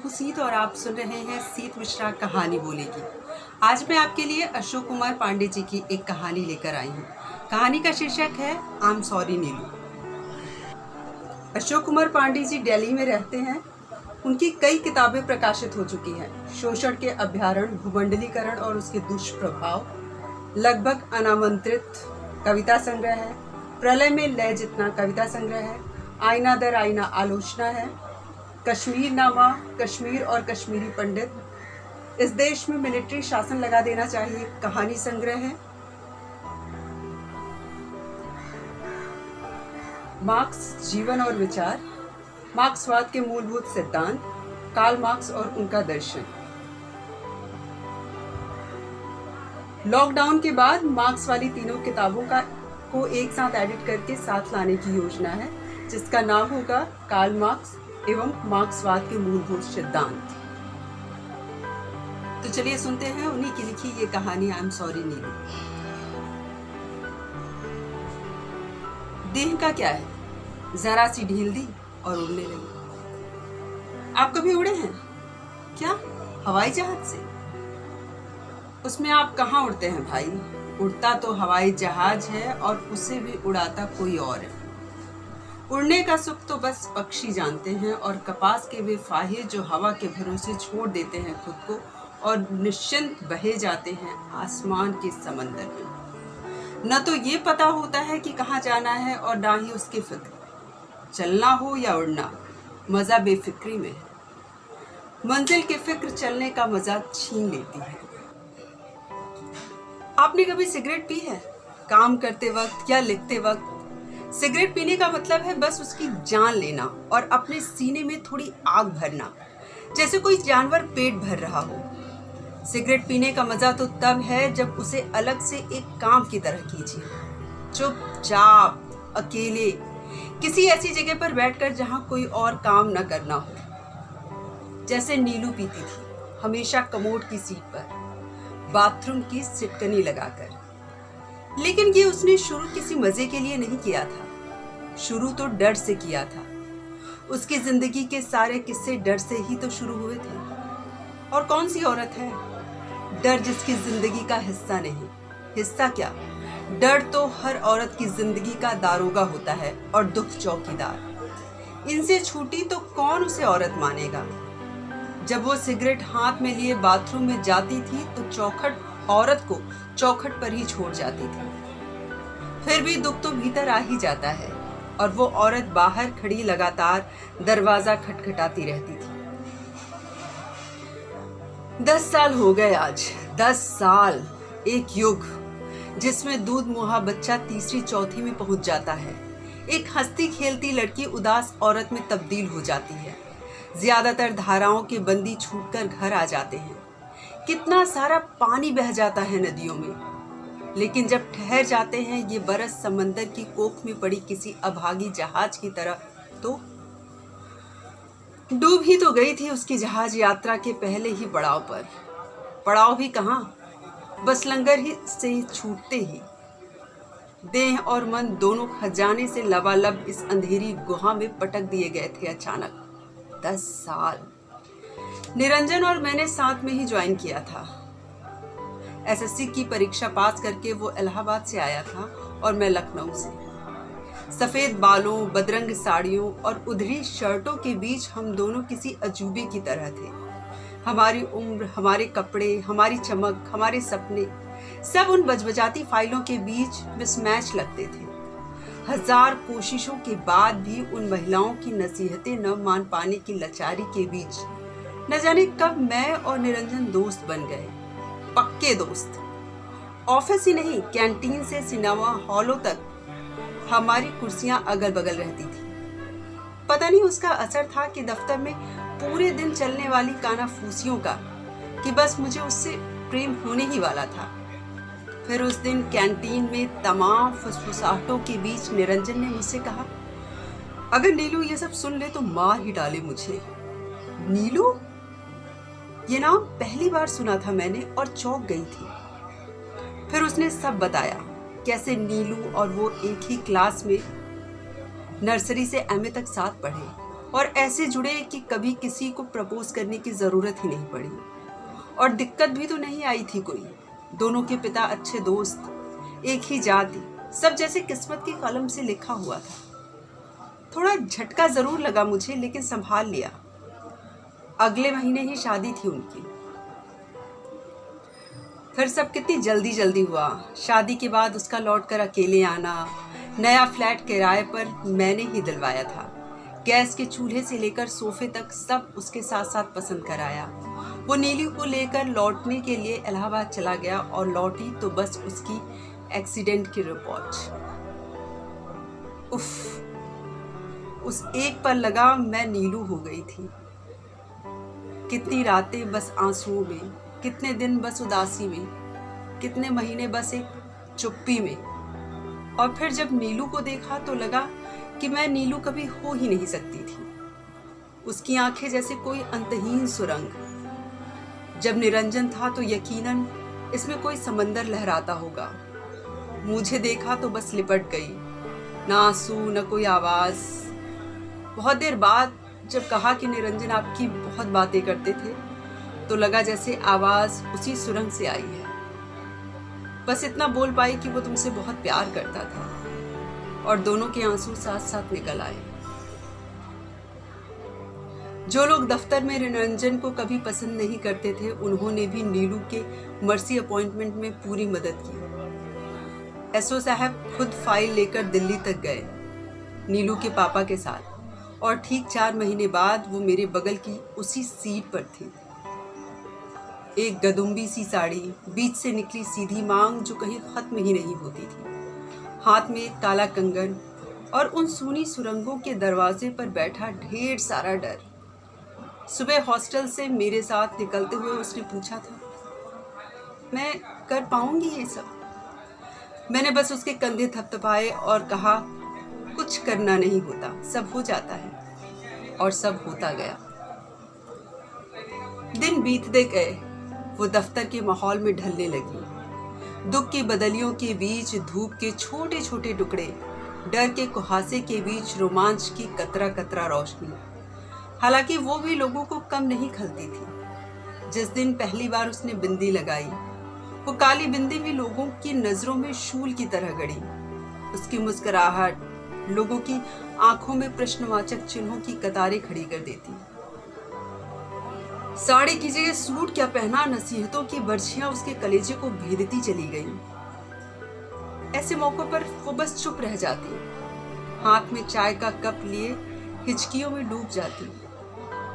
हूँ सीत और आप सुन रहे हैं सीत मिश्रा कहानी बोलेगी। आज मैं आपके लिए अशोक कुमार पांडे जी की एक कहानी लेकर आई हूँ। कहानी का शीर्षक है आई एम सॉरी नीलू। अशोक कुमार पांडे जी दिल्ली में रहते हैं। उनकी कई किताबें प्रकाशित हो चुकी हैं। शोषण के अभ्यारण, भूमंडलीकरण और उसके दुष्प्रभाव, लगभग अनामंत्रित कविता संग्रह है, प्रलय में लय जितना कविता संग्रह है, आईना दर आईना आलोचना है, कश्मीर नामा, कश्मीर और कश्मीरी पंडित, इस देश में मिलिट्री शासन लगा देना चाहिए कहानी संग्रह है, मार्क्स जीवन और विचार, मार्क्सवाद के मूलभूत सिद्धांत, कार्ल मार्क्स और उनका दर्शन। लॉकडाउन के बाद मार्क्स वाली तीनों किताबों को एक साथ एडिट करके साथ लाने की योजना है, जिसका नाम होगा कार्ल मार्क्स एवं मार्क्सवाद के मूलभूत सिद्धांत। तो चलिए सुनते हैं उन्हीं की लिखी ये कहानी आई एम सॉरी नीलू। देह का क्या है, जरा सी ढील दी और उड़ने लगी। आप कभी उड़े हैं क्या हवाई जहाज से? उसमें आप कहाँ उड़ते हैं भाई? उड़ता तो हवाई जहाज है और उसे भी उड़ाता कोई और है। उड़ने का सुख तो बस पक्षी जानते हैं और कपास के वे फाहे जो हवा के भरोसे छोड़ देते हैं खुद को और निश्चिंत बहे जाते हैं आसमान के समंदर में। न तो ये पता होता है कि कहाँ जाना है और ना ही उसकी फिक्र। चलना हो या उड़ना, मज़ा बेफिक्री में है। मंजिल की फिक्र चलने का मज़ा छीन लेती है। आपने कभी सिगरेट पी है? काम करते वक्त या लिखते वक्त? सिगरेट पीने का मतलब है बस उसकी जान लेना और अपने सीने में थोड़ी आग भरना, जैसे कोई जानवर पेट भर रहा हो। सिगरेट पीने का मजा तो तब है जब उसे अलग से एक काम की तरह कीजिए, चुपचाप अकेले किसी ऐसी जगह पर बैठकर जहां कोई और काम न करना हो। जैसे नीलू पीती थी, हमेशा कमोड की सीट पर, बाथरूम की सिटकनी लगाकर। लेकिन ये उसने शुरू किसी मजे के लिए नहीं किया था, शुरू तो डर से किया था। उसकी जिंदगी के सारे किस्से डर से ही तो शुरू हुए थे। और कौन सी औरत है डर जिसकी जिंदगी का हिस्सा नहीं? हिस्सा क्या, डर तो हर औरत की जिंदगी का दारोगा होता है और दुख चौकीदार। इनसे छूटी तो कौन उसे औरत मानेगा? जब वो सिगरेट हाथ में लिए बाथरूम में जाती थी तो चौखट औरत को चौखट पर ही छोड़ जाती थी। फिर भी दुख तो भीतर आ ही जाता है और वो औरत बाहर खड़ी लगातार दरवाजा खटखटाती रहती थी। 10 साल हो गए आज, 10 साल, एक युग जिसमें दूध मुहा बच्चा तीसरी चौथी में पहुंच जाता है। एक हंसती खेलती लड़की उदास औरत में तब्दील हो जाती है। ज्यादातर धाराओं के बंदी छूटकर घर आ जाते हैं। कितना सारा पानी बह जाता है नदियों में, लेकिन जब ठहर जाते हैं ये बरस समंदर की कोख में पड़ी किसी अभागी जहाज की तरह, तो डूब ही तो गई थी उसकी जहाज यात्रा के पहले ही पड़ाव पर। पड़ाव भी कहाँ, बस लंगर ही से ही छूटते ही देह और मन दोनों खजाने से लबालब इस अंधेरी गुहा में पटक दिए गए थे अचानक। 10 साल। निरंजन और मैंने साथ में ही ज्वाइन किया था। एसएससी की परीक्षा पास करके वो इलाहाबाद से आया था और मैं लखनऊ से। सफेद बालों, बदरंग साड़ियों और उधरी शर्टों के बीच हम दोनों किसी अजूबे की तरह थे। हमारी उम्र, हमारे कपड़े, हमारी चमक, हमारे सपने सब उन बजबजाती फाइलों के बीच मिसमैच लगते थे। 1000 कोशिशों के बाद भी उन महिलाओं की नसीहतें न मान पाने की लाचारी के बीच न जाने कब मैं और निरंजन दोस्त बन गए, पक्के दोस्त। ऑफिस ही नहीं, कैंटीन से सिनेमा हॉलों तक हमारी कुर्सियां अगल बगल रहती थी। पता नहीं उसका असर था कि दफ्तर में पूरे दिन चलने वाली कानाफूसियों का, कि बस मुझे उससे प्रेम होने ही वाला था। फिर उस दिन कैंटीन में तमाम फुसफुसाहटों के बीच निरंजन ने मुझसे कहा, अगर नीलू ये सब सुन ले तो मार ही डाले मुझे। नीलू? ये नाम पहली बार सुना था मैंने और चौंक गई थी। फिर उसने सब बताया, कैसे नीलू और वो एक ही क्लास में नर्सरी से एमए तक साथ पढ़े, और ऐसे जुड़े कि कभी किसी को प्रपोज करने की ज़रूरत ही नहीं पड़ी और दिक्कत भी तो नहीं आई थी कोई। दोनों के पिता अच्छे दोस्त, एक ही जाति, सब जैसे किस्मत की कलम से लिखा हुआ था। थोड़ा झटका ज़रूर लगा मुझे, लेकिन संभाल लिया। अगले महीने ही शादी थी उनकी। फिर सब कितनी जल्दी जल्दी हुआ। शादी के बाद उसका लौटकर अकेले आना, नया फ्लैट किराए पर मैंने ही दिलवाया था। गैस के चूल्हे से लेकर सोफे तक सब उसके साथ साथ पसंद कराया। वो नीलू को लेकर लौटने के लिए इलाहाबाद चला गया और लौटी तो बस उसकी एक्सीडेंट की रिपोर्ट। उफ, उस एक पर लगा मैं नीलू हो गई थी। कितनी रातें बस आंसुओं में, कितने दिन बस उदासी में, कितने महीने बस एक चुप्पी में। और फिर जब नीलू को देखा तो लगा कि मैं नीलू कभी हो ही नहीं सकती थी। उसकी आंखें जैसे कोई अंतहीन सुरंग। जब निरंजन था तो यकीनन इसमें कोई समंदर लहराता होगा। मुझे देखा तो बस लिपट गई, ना आंसू न कोई आवाज़। बहुत देर बाद जब कहा कि निरंजन आपकी बहुत बातें करते थे, तो लगा जैसे आवाज़ उसी सुरंग से आई है। बस इतना बोल पाई कि वो तुमसे बहुत प्यार करता था, और दोनों के आंसू साथ साथ निकल आए। जो लोग दफ्तर में निरंजन को कभी पसंद नहीं करते थे, उन्होंने भी नीलू के मर्सी अपॉइंटमेंट में पूरी मदद की। एसओ साहब खुद फाइल लेकर दिल्ली तक गए नीलू के पापा के साथ, और ठीक 4 महीने बाद वो मेरे बगल की उसी सीट पर थी। एक गदुम्बी सी साड़ी, बीच से निकली सीधी मांग जो कहीं खत्म ही नहीं होती थी, हाथ में एक काला कंगन, और उन सूनी सुरंगों के दरवाजे पर बैठा ढेर सारा डर। सुबह हॉस्टल से मेरे साथ निकलते हुए उसने पूछा था, मैं कर पाऊंगी ये सब? मैंने बस उसके कंधे थपथपाए और कहा, कुछ करना नहीं होता, सब हो जाता है। और सब होता गया। दिन बीतते गए, वो दफ्तर के माहौल में ढलने लगी। दुख की बदलियों के बीच धूप के छोटे छोटे टुकड़े, डर के कुहासे के बीच रोमांच की कतरा कतरा रोशनी। हालांकि वो भी लोगों को कम नहीं खलती थी। जिस दिन पहली बार उसने बिंदी लगाई, वो काली बिंदी भी लोगों की नजरों में शूल की तरह गड़ी। उसकी मुस्कुराहट लोगों की आंखों में प्रश्नवाचक चिन्हों की कतारें खड़ी कर देती। साड़ी की जगह सूट क्या पहना, नसीहतों की बर्छियां उसके कलेजे को भेदती चली गईं। ऐसे मौकों पर वो बस चुप रह जाती, हाथ में चाय का कप लिए हिचकियों में डूब जाती,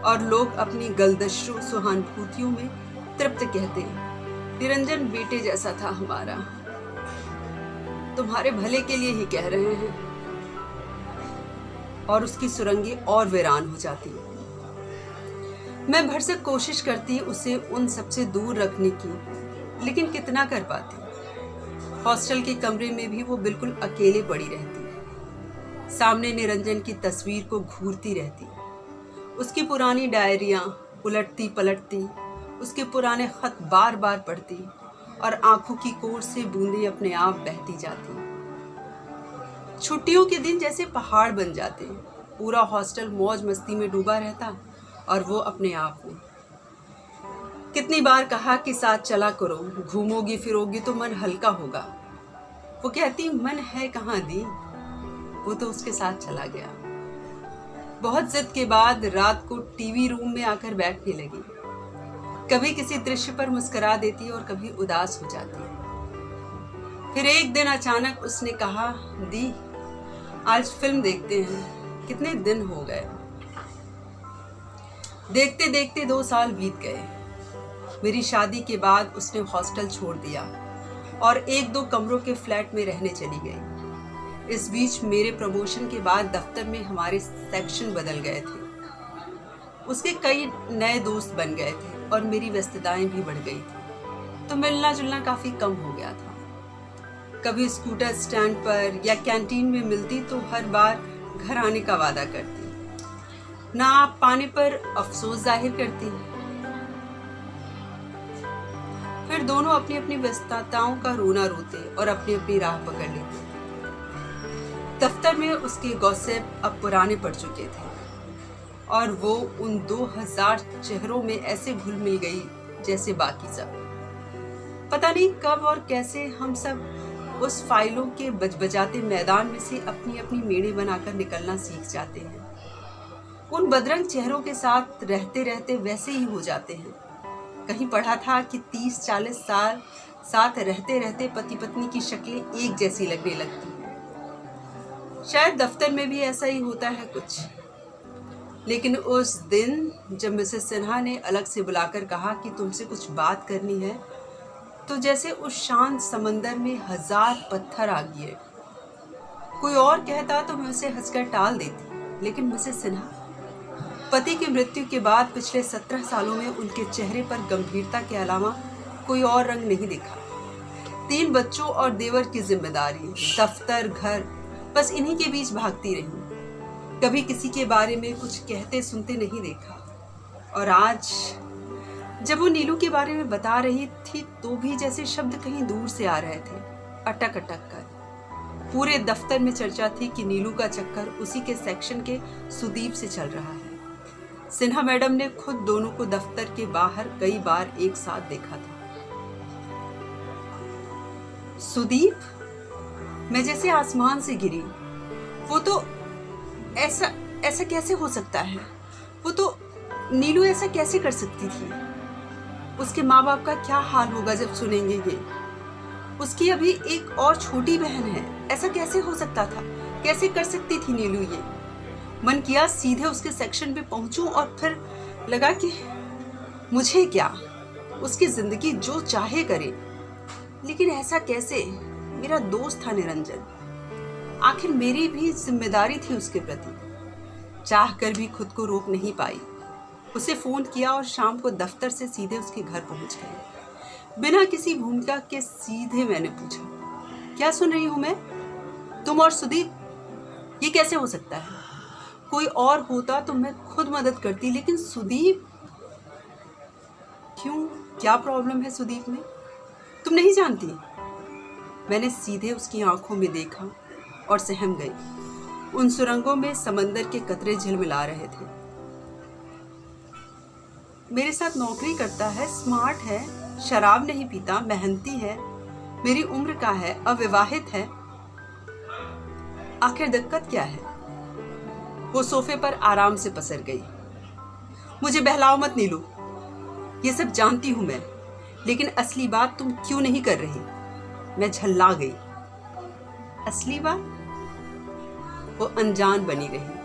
और लोग अपनी गलदशों सहानुभूतियों में तृप्त कहते, निरंजन बेटे जैसा था हमारा, तुम्हारे भले के लिए ही कह रहे हैं। और उसकी सुरंगें और वीरान हो जाती। मैं भरसक कोशिश करती उसे उन सबसे दूर रखने की, लेकिन कितना कर पाती। हॉस्टल के कमरे में भी वो बिल्कुल अकेले पड़ी रहती, सामने निरंजन की तस्वीर को घूरती रहती। उसकी पुरानी डायरियां उलटती पलटती, उसके पुराने खत बार बार पढ़ती, और आंखों की कोर से बूंदें अपने आप बहती जाती। छुट्टियों के दिन जैसे पहाड़ बन जाते, पूरा हॉस्टल मौज मस्ती में डूबा रहता, और वो अपने आप में। कितनी बार कहा कि साथ चला करो, घूमोगी फिरोगी तो मन हल्का होगा। वो कहती, मन है कहाँ दी। वो तो उसके साथ चला गया। बहुत जिद के बाद रात को टीवी रूम में आकर बैठने लगी। कभी किसी दृश्य पर मुस्कुरा देती और कभी उदास हो जाती। फिर एक दिन अचानक उसने कहा, दी आज फिल्म देखते हैं, कितने दिन हो गए। देखते देखते 2 साल बीत गए। मेरी शादी के बाद उसने हॉस्टल छोड़ दिया और 1-2 कमरों के फ्लैट में रहने चली गई। इस बीच मेरे प्रमोशन के बाद दफ्तर में हमारे सेक्शन बदल गए थे। उसके कई नए दोस्त बन गए थे और मेरी व्यस्तताएं भी बढ़ गई थी, तो मिलना जुलना काफ़ी कम हो गया था। कभी स्कूटर स्टैंड पर या कैंटीन में मिलती तो हर बार घर आने का वादा करती, ना आप पाने पर अफसोस जाहिर करती। फिर दोनों अपनी अपनी व्यस्तताओं का रोना रोते और अपनी अपनी राह पकड़ लेते। दफ्तर में उसके गॉसिप अब पुराने पड़ चुके थे। और वो उन 2000 चेहरों में ऐसे घुल मिल गई जैसे बाकी सब। पता नहीं कब और कैसे हम सब उस फाइलों के बजबजाते मैदान में से अपनी अपनी मेड़े बनाकर निकलना सीख जाते हैं। उन बदरंग चेहरों के साथ रहते रहते वैसे ही हो जाते हैं। कहीं पढ़ा था कि 30-40 साल साथ रहते रहते पति पत्नी की शक्लें एक जैसी लगने लगती हैं। शायद दफ्तर में भी ऐसा ही होता है कुछ। लेकिन उस दिन जब मिसेस सिन्हा ने अलग से बुलाकर कहा कि तुमसे कुछ बात करनी है, तो जैसे उस शांत समंदर में 1000 पत्थर आ गिरे। कोई और कहता तो मैं उसे हंसकर टाल देती, लेकिन मिसेस सिन्हा, पति की मृत्यु के बाद पिछले 17 सालों में उनके चेहरे पर गंभीरता के अलावा कोई और रंग नहीं दिखा। 3 बच्चों और देवर की जिम्मेदारी, दफ्तर, घर, बस इन्हीं के बीच भागती रही। कभी किसी के बारे में कुछ कहते सुनते नहीं देखा। और आज जब वो नीलू के बारे में बता रही थी तो भी जैसे शब्द कहीं दूर से आ रहे थे, अटक अटक कर। पूरे दफ्तर में चर्चा थी कि नीलू का चक्कर उसी के सेक्शन के सुदीप से चल रहा है। सिन्हा मैडम ने खुद दोनों को दफ्तर के बाहर कई बार एक साथ देखा था। सुदीप, मैं जैसे आसमान से गिरी। वो तो ऐसा कैसे हो सकता है? वो तो नीलू ऐसा कैसे कर सकती थी? उसके माँ बाप का क्या हाल होगा जब सुनेंगे ये? उसकी अभी एक और छोटी बहन है। ऐसा कैसे हो सकता था? कैसे कर सकती थी नीलू ये? मन किया सीधे उसके सेक्शन पे पहुंचूं और फिर लगा कि मुझे क्या, उसकी जिंदगी जो चाहे करे। लेकिन ऐसा कैसे? मेरा दोस्त था निरंजन, आखिर मेरी भी जिम्मेदारी थी उसके प्रति। चाह कर भी खुद को रोक नहीं पाई। उसे फोन किया और शाम को दफ्तर से सीधे उसके घर पहुंच गए। बिना किसी भूमिका के सीधे मैंने पूछा, क्या सुन रही हूं मैं? तुम और सुदीप, ये कैसे हो सकता है? कोई और होता तो मैं खुद मदद करती, लेकिन सुदीप क्यों? क्या प्रॉब्लम है सुदीप में? तुम नहीं जानती? मैंने सीधे उसकी आंखों में देखा और सहम गई। उन सुरंगों में समंदर के कतरे झिलमिला रहे थे। मेरे साथ नौकरी करता है, स्मार्ट है, शराब नहीं पीता, मेहनती है, मेरी उम्र का है, अविवाहित है। आखिर दिक्कत क्या है? वो सोफे पर आराम से पसर गई। मुझे बहलाओ मत नीलू, ये सब जानती हूं मैं, लेकिन असली बात तुम क्यों नहीं कर रही? मैं झल्ला गई। असली बात? वो अनजान बनी रही।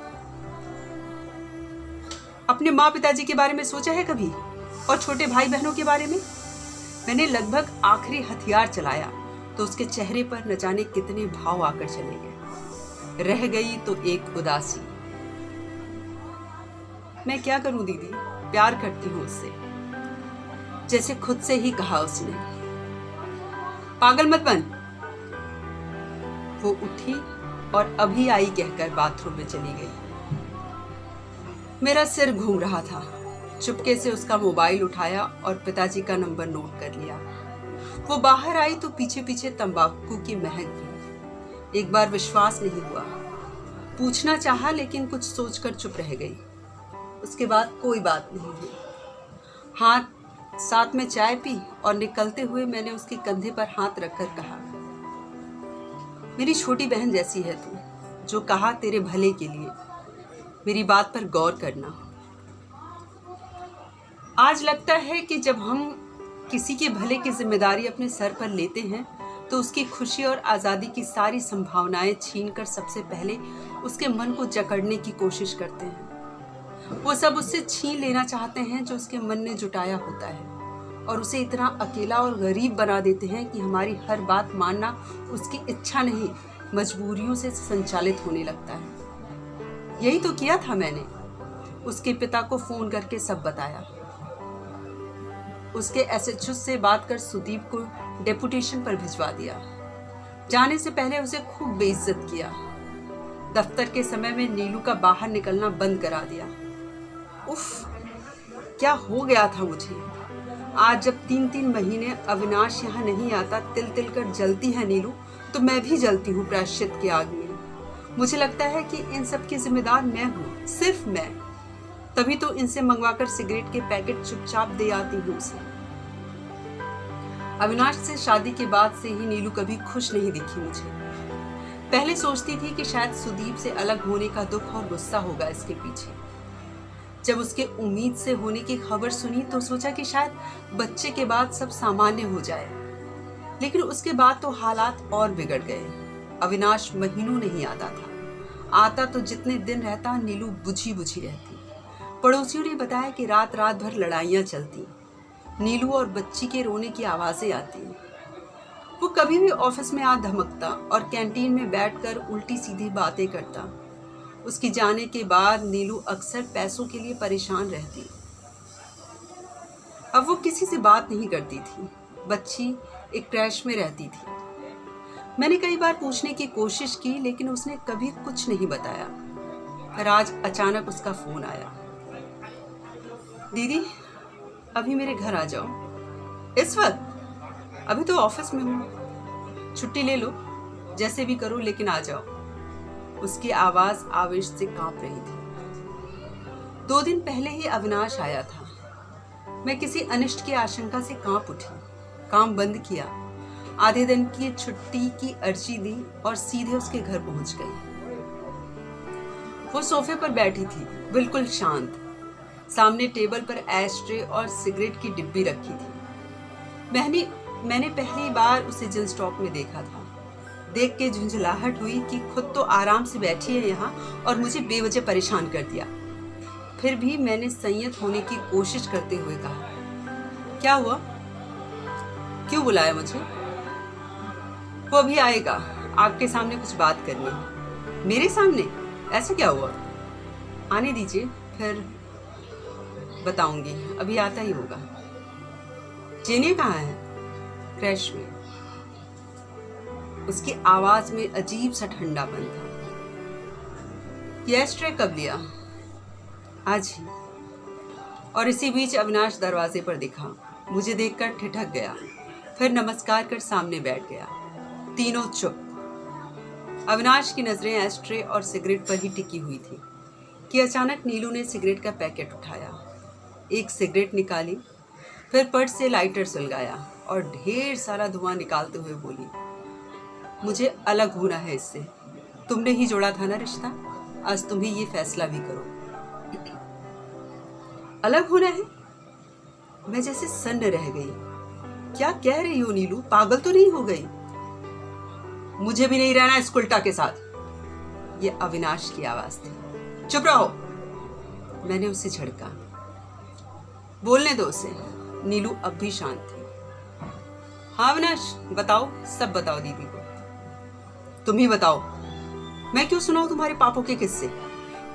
अपने माँ पिताजी के बारे में सोचा है कभी? और छोटे भाई बहनों के बारे में? मैंने लगभग आखिरी हथियार चलाया तो उसके चेहरे पर न जाने कितने भाव आकर चले गए। रह गई तो एक उदासी। मैं क्या करूं दीदी, प्यार करती हूं उससे, जैसे खुद से ही कहा उसने। पागल मत बन। वो उठी और अभी आई कहकर बाथरूम में चली गई। मेरा सिर घूम रहा था। चुपके से उसका मोबाइल उठाया और पिताजी का नंबर नोट कर लिया। वो बाहर आई तो पीछे पीछे तंबाकू की महक भी। एक बार विश्वास नहीं हुआ। पूछना चाहा लेकिन कुछ सोचकर चुप रह गई। उसके बाद कोई बात नहीं हुई। हाथ साथ में चाय पी और निकलते हुए मैंने उसके कंधे पर हाथ रखकर कहा, मेरी छोटी बहन जैसी है तू, जो कहा तेरे भले के लिए। मेरी बात पर गौर करना। आज लगता है कि जब हम किसी के भले की जिम्मेदारी अपने सर पर लेते हैं तो उसकी खुशी और आज़ादी की सारी संभावनाएं छीनकर सबसे पहले उसके मन को जकड़ने की कोशिश करते हैं। वो सब उससे छीन लेना चाहते हैं जो उसके मन ने जुटाया होता है, और उसे इतना अकेला और गरीब बना देते हैं कि हमारी हर बात मानना उसकी इच्छा नहीं, मजबूरियों से संचालित होने लगता है। यही तो किया था मैंने। उसके पिता को फोन करके सब बताया। उसके एसएचओ से बात कर सुदीप को डेपुटेशन पर भिजवा दिया। जाने से पहले उसे खूब बेइज्जत किया। दफ्तर के समय में नीलू का बाहर निकलना बंद करा दिया। उफ, क्या हो गया था मुझे। आज जब 3-3 महीने अविनाश यहाँ नहीं आता, तिल तिल कर जलती है नीलू, तो मैं भी जलती हूँ प्रायश्चित की आग में। मुझे लगता है कि इन सब की जिम्मेदार मैं हूँ, सिर्फ मैं। तभी तो इनसे मंगवाकर सिगरेट के पैकेट चुपचाप दे आती हूँ उसे। अविनाश से शादी के बाद से ही नीलू कभी खुश नहीं दिखी मुझे। पहले सोचती थी कि शायद सुदीप से अलग होने का दुख और गुस्सा होगा इसके पीछे। जब उसके उम्मीद से होने की खबर सुनी तो सोचा कि शायद बच्चे के बाद सब सामान्य हो जाए, लेकिन उसके बाद तो हालात और बिगड़ गए। अविनाश महीनों नहीं आता था, आता तो जितने दिन रहता नीलू बुझी बुझी रहती। पड़ोसियों ने बताया कि रात रात भर लड़ाइयाँ चलती, नीलू और बच्ची के रोने की आवाज़ें आती। वो कभी भी ऑफिस में आ धमकता और कैंटीन में बैठकर उल्टी सीधी बातें करता। उसकी जाने के बाद नीलू अक्सर पैसों के लिए परेशान रहती। अब वो किसी से बात नहीं करती थी। बच्ची एक क्रैश में रहती थी। मैंने कई बार पूछने की कोशिश की, लेकिन उसने कभी कुछ नहीं बताया। फिर आज अचानक उसका फ़ोन आया, दीदी अभी मेरे घर आ जाओ। इस वक्त? अभी तो ऑफिस में हूँ, छुट्टी ले लो, जैसे भी करो लेकिन आ जाओ। उसकी आवाज़ आवेश से कांप रही थी। 2 दिन पहले ही अविनाश आया था। मैं किसी अनिष्ट की आशंका से कांप उठी, काम बंद किया, आधे दिन की छुट्टी की अर्जी दी और सीधे उसके घर पहुंच गई। वो सोफे पर बैठी थी, बिल्कुल शांत। सामने टेबल पर एश ट्रे और सिगरेट की डिब्बी रखी थी। मैंने पहली बार उसे जींस टॉप में देखा था। देख के झुंझलाहट हुई कि खुद तो आराम से बैठी है यहाँ और मुझे बेवजह परेशान कर दिया। फिर भी मैंने संयत होने की कोशिश करते हुए कहा, क्या हुआ? क्यों बुलाया मुझे? वो अभी आएगा, आपके सामने कुछ बात करनी है। मेरे सामने? ऐसा क्या हुआ? आने दीजिए, फिर बताऊंगी, अभी आता ही होगा। जेनिया कहाँ है? क्रैश में। उसकी आवाज में अजीब सा ठंडापन था। ये एस्ट्रे कब लिया? आज ही। और इसी बीच अविनाश दरवाजे पर दिखा। मुझे देखकर ठिठक गया, फिर नमस्कार कर सामने बैठ गया। तीनों चुप। अविनाश की नजरें एस्ट्रे और सिगरेट पर ही टिकी हुई थी कि अचानक नीलू ने सिगरेट का पैकेट उठाया, एक सिगरेट निकाली, फिर पर्स से लाइटर सुलगाया और ढेर सारा धुआं निकालते हुए बोली, मुझे अलग होना है इससे। तुमने ही जोड़ा था ना रिश्ता, आज तुम ही ये फैसला भी करो। अलग होना है? मैं जैसे सन्न रह गई। क्या कह रही हो नीलू, पागल तो नहीं हो गई? मुझे भी नहीं रहना इस उल्टा के साथ। ये अविनाश की आवाज थी। चुप रहो, मैंने उसे झड़का। बोलने दो उसे। नीलू अब भी शांत थी। हाँ अविनाश, बताओ, सब बताओ दीदी को। तुम ही बताओ, मैं क्यों सुनाऊं तुम्हारे पापों के किस्से?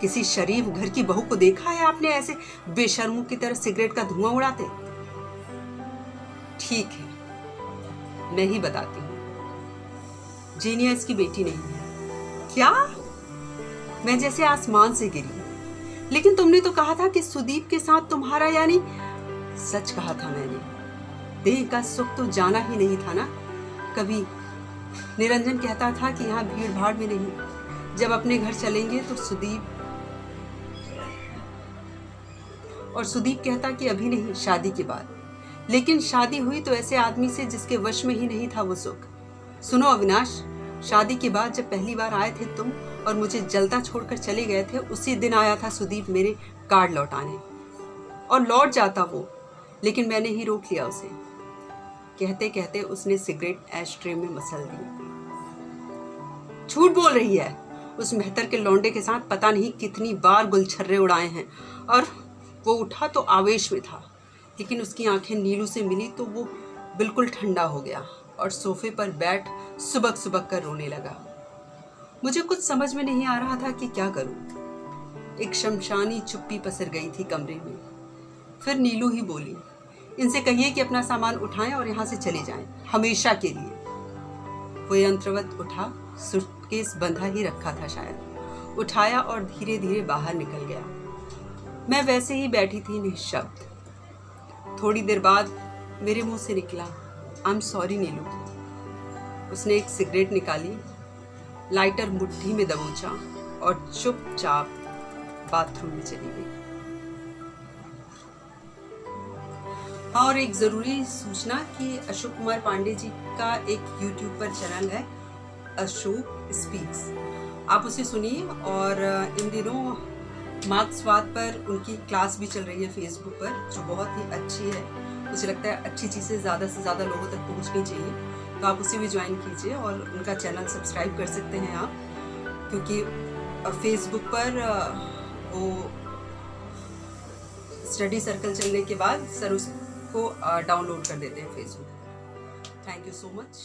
किसी शरीफ घर की बहू को देखा है आपने ऐसे बेशर्मों की तरह सिगरेट का धुआं उड़ाते? ठीक है, मैं ही बताती हूँ। जेनिया इसकी बेटी नहीं है। क्या? मैं जैसे आसमान से गिरी। लेकिन तुमने तो कहा था कि सुदीप के साथ तुम्हारा, यानी सच कहा था मैंने। देह का सुख तो जाना ही नहीं था ना कभी। निरंजन कहता था कि यहाँ भीड़ भाड़ में नहीं, जब अपने घर चलेंगे तो सुदीप कहता कि अभी नहीं, शादी के बाद। लेकिन शादी हुई तो ऐसे आदमी से जिसके वश में ही नहीं था वो सुख। सुनो अविनाश, शादी के बाद जब पहली बार आए थे तुम और मुझे जलता छोड़कर चले गए थे, उसी दिन आया था सुदीप मेरे कार्ड लौटाने। और लौट जाता वो, लेकिन मैंने ही रोक लिया उसे। कहते कहते उसने सिगरेट एश ट्रे में मसल दी। झूठ बोल रही है। उस मेहतर के लौंडे के साथ पता नहीं कितनी बार गुलछर्रे उड़ाए हैं। और वो उठा तो आवेश में था, लेकिन उसकी आंखें नीलू से मिली तो वो बिल्कुल ठंडा हो गया और सोफे पर बैठ सुबक सुबक कर रोने लगा। मुझे कुछ समझ में नहीं आ रहा था कि क्या करूं। एक शमशानी चुप्पी पसर गई थी कमरे में। फिर नीलू ही बोली, इनसे कहिए कि अपना सामान उठाएं और यहाँ से चले जाएं, हमेशा के लिए। वो यंत्रवत उठा, सूटकेस बंधा ही रखा था शायद, उठाया और धीरे धीरे बाहर निकल गया। मैं वैसे ही बैठी थी निःशब्द। थोड़ी देर बाद मेरे मुंह से निकला, आई एम सॉरी नीलू। उसने एक सिगरेट निकाली, लाइटर मुट्ठी में दबोचा और चुपचाप बाथरूम में चली गई। हाँ, और एक ज़रूरी सूचना कि अशोक कुमार पांडे जी का एक यूट्यूब पर चैनल है, अशोक स्पीक्स। आप उसे सुनिए। और इन दिनों मार्क्सवाद पर उनकी क्लास भी चल रही है फेसबुक पर, जो बहुत ही अच्छी है। मुझे लगता है अच्छी चीज़ें ज़्यादा से ज़्यादा लोगों तक पहुंचनी चाहिए, तो आप उसे भी ज्वाइन कीजिए और उनका चैनल सब्सक्राइब कर सकते हैं आप, क्योंकि फेसबुक पर वो स्टडी सर्कल चलने के बाद सर उसको डाउनलोड कर देते हैं Facebook. Thank you so much.